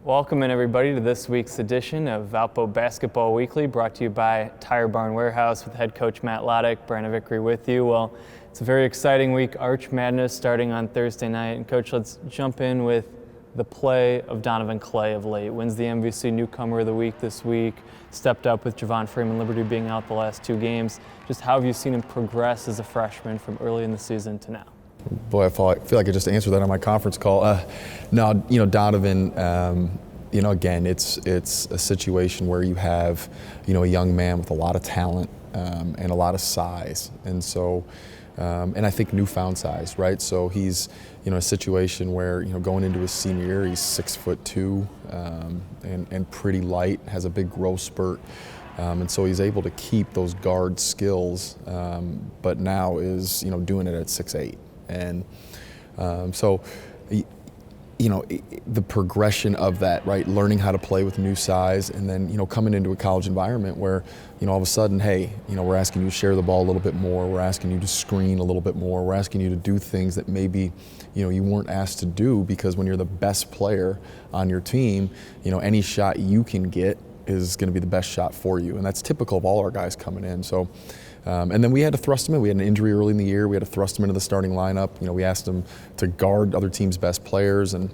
Welcome in everybody to this week's edition of Valpo Basketball Weekly, brought to you by Tire Barn Warehouse with head coach Matt Loddick. Brandon Vickery with you. Well, it's a very exciting week, Arch Madness starting on Thursday night. And Coach, let's jump in with the play of Donovan Clay of late. Wins the MVC Newcomer of the Week this week, stepped up with Javon Freeman Liberty being out the last two games. Just how have you seen him progress as a freshman from early in the season to now? Boy, I feel like I just answered that on my conference call. Donovan, again, it's a situation where you have, a young man with a lot of talent and a lot of size. And so, and I think newfound size, right? So he's, a situation where, going into his senior year, he's 6'2", and pretty light, has a big growth spurt. And so he's able to keep those guard skills, but now is, doing it at 6'8". And the progression of that, right? Learning how to play with new size, and then, coming into a college environment where, all of a sudden, hey, we're asking you to share the ball a little bit more. We're asking you to screen a little bit more. We're asking you to do things that maybe, you weren't asked to do, because when you're the best player on your team, any shot you can get is going to be the best shot for you. And that's typical of all our guys coming in. So, and then we had to thrust him in. We had an injury early in the year. We had to thrust him into the starting lineup. We asked him to guard other teams' best players. And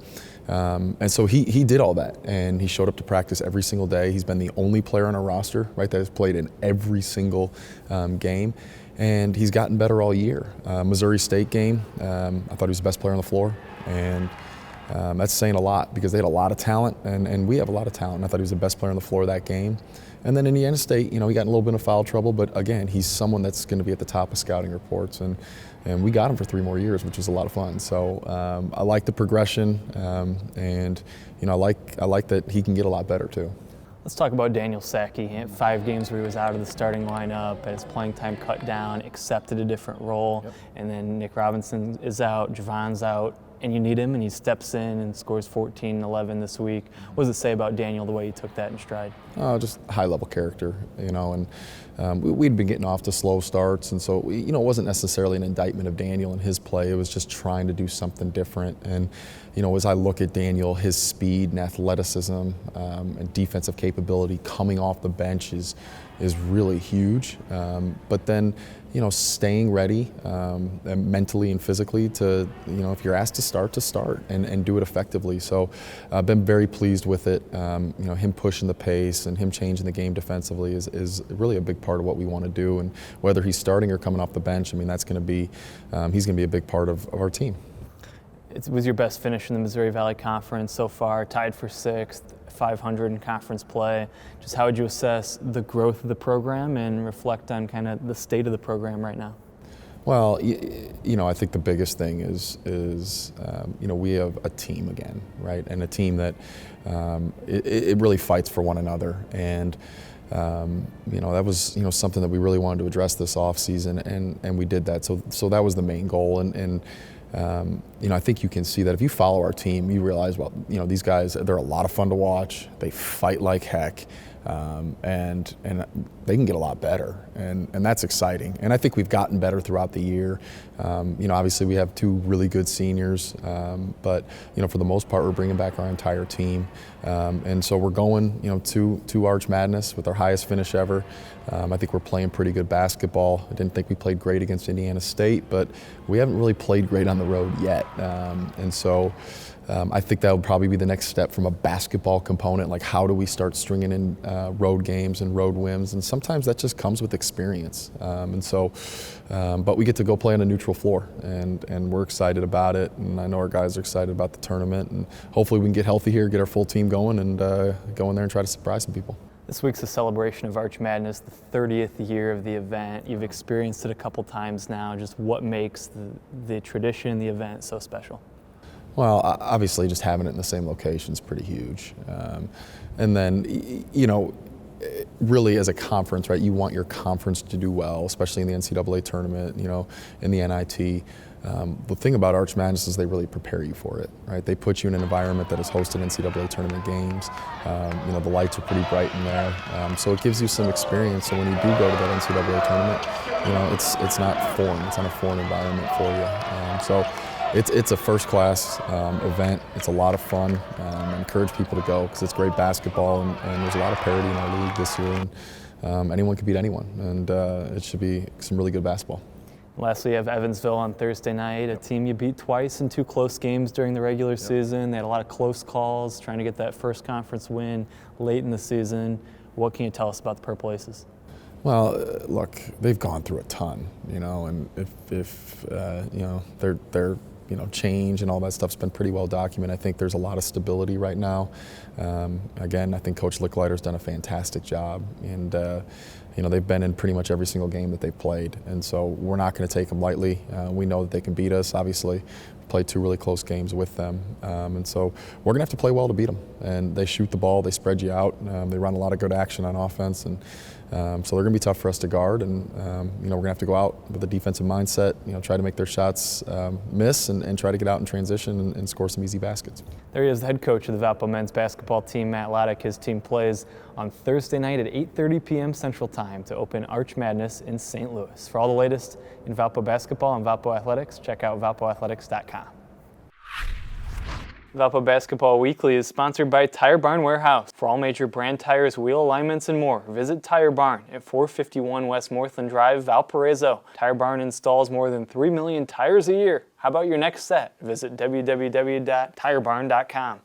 so he did all that. And he showed up to practice every single day. He's been the only player on our roster, right, that has played in every single game. And he's gotten better all year. Missouri State game, I thought he was the best player on the floor. And that's saying a lot, because they had a lot of talent, and we have a lot of talent. I thought he was the best player on the floor that game. And then Indiana State, he got in a little bit of foul trouble, but again, he's someone that's going to be at the top of scouting reports, and we got him for 3 more years, which was a lot of fun. So I like the progression, and I like that he can get a lot better too. Let's talk about Daniel Sackey. He had 5 games where he was out of the starting lineup, and his playing time cut down, accepted a different role, and then Nick Robinson is out, Javon's out, and you need him, and he steps in and scores 14 and 11 this week. What does it say about Daniel, the way he took that in stride? Just high-level character, and we'd been getting off to slow starts, and so, it wasn't necessarily an indictment of Daniel and his play. It was just trying to do something different. And, as I look at Daniel, his speed and athleticism and defensive capability coming off the bench is really huge. But then, staying ready mentally and physically to, if you're asked to start and do it effectively. So I've been very pleased with it. Him pushing the pace and him changing the game defensively is really a big part of what we want to do. And whether he's starting or coming off the bench, that's going to be, he's going to be a big part of our team. It was your best finish in the Missouri Valley Conference so far, tied for 6th, 500 in conference play. Just how would you assess the growth of the program and reflect on kind of the state of the program right now? Well, I think the biggest thing is we have a team again, right? And a team that it really fights for one another. And that was something that we really wanted to address this offseason, and we did that. So that was the main goal. And I think you can see that if you follow our team, you realize, well, these guys, they're a lot of fun to watch. They fight like heck, and they can get a lot better, and that's exciting. And I think we've gotten better throughout the year. Obviously we have 2 really good seniors, but for the most part, we're bringing back our entire team, and so we're going, to Arch Madness with our highest finish ever. I think we're playing pretty good basketball. I didn't think we played great against Indiana State, but we haven't really played great on the road yet, and so I think that would probably be the next step from a basketball component. Like, how do we start stringing in road games and road wins? And sometimes that just comes with experience. But we get to go play on a neutral floor, and we're excited about it. And I know our guys are excited about the tournament. And hopefully we can get healthy here, get our full team going, and go in there and try to surprise some people. This week's a celebration of Arch Madness, the 30th year of the event. You've experienced it a couple times now. Just what makes the tradition, the event so special? Well, obviously just having it in the same location is pretty huge. And then, really as a conference, right, you want your conference to do well, especially in the NCAA tournament, in the NIT. The thing about Arch Madness is they really prepare you for it, right? They put you in an environment that has hosted NCAA tournament games. The lights are pretty bright in there. So it gives you some experience. So when you do go to that NCAA tournament, it's not foreign. It's not a foreign environment for you. it's a first-class event. It's a lot of fun. I encourage people to go because it's great basketball, and there's a lot of parity in our league this year. And anyone can beat anyone, and it should be some really good basketball. Lastly, you have Evansville on Thursday night, a team you beat twice in 2 close games during the regular season. They had a lot of close calls, trying to get that first conference win late in the season. What can you tell us about the Purple Aces? Well, look, they've gone through a ton, and if their change and all that stuff's been pretty well documented. I think there's a lot of stability right now. Again, I think Coach Licklider's done a fantastic job, and they've been in pretty much every single game that they've played, and so we're not going to take them lightly. We know that they can beat us. Obviously, we played 2 really close games with them, and so we're going to have to play well to beat them. And they shoot the ball, they spread you out, they run a lot of good action on offense, and so they're going to be tough for us to guard. And we're going to have to go out with a defensive mindset, try to make their shots miss, and try to get out in transition and score some easy baskets. There he is, the head coach of the Valpo men's basketball team, Matt Loddick. His team plays on Thursday night at 8:30 p.m. Central Time to open Arch Madness in St. Louis. For all the latest in Valpo basketball and Valpo athletics, check out valpoathletics.com. Valpo Basketball Weekly is sponsored by Tire Barn Warehouse. For all major brand tires, wheel alignments, and more, visit Tire Barn at 451 West Northland Drive, Valparaiso. Tire Barn installs more than 3 million tires a year. How about your next set? Visit www.tirebarn.com.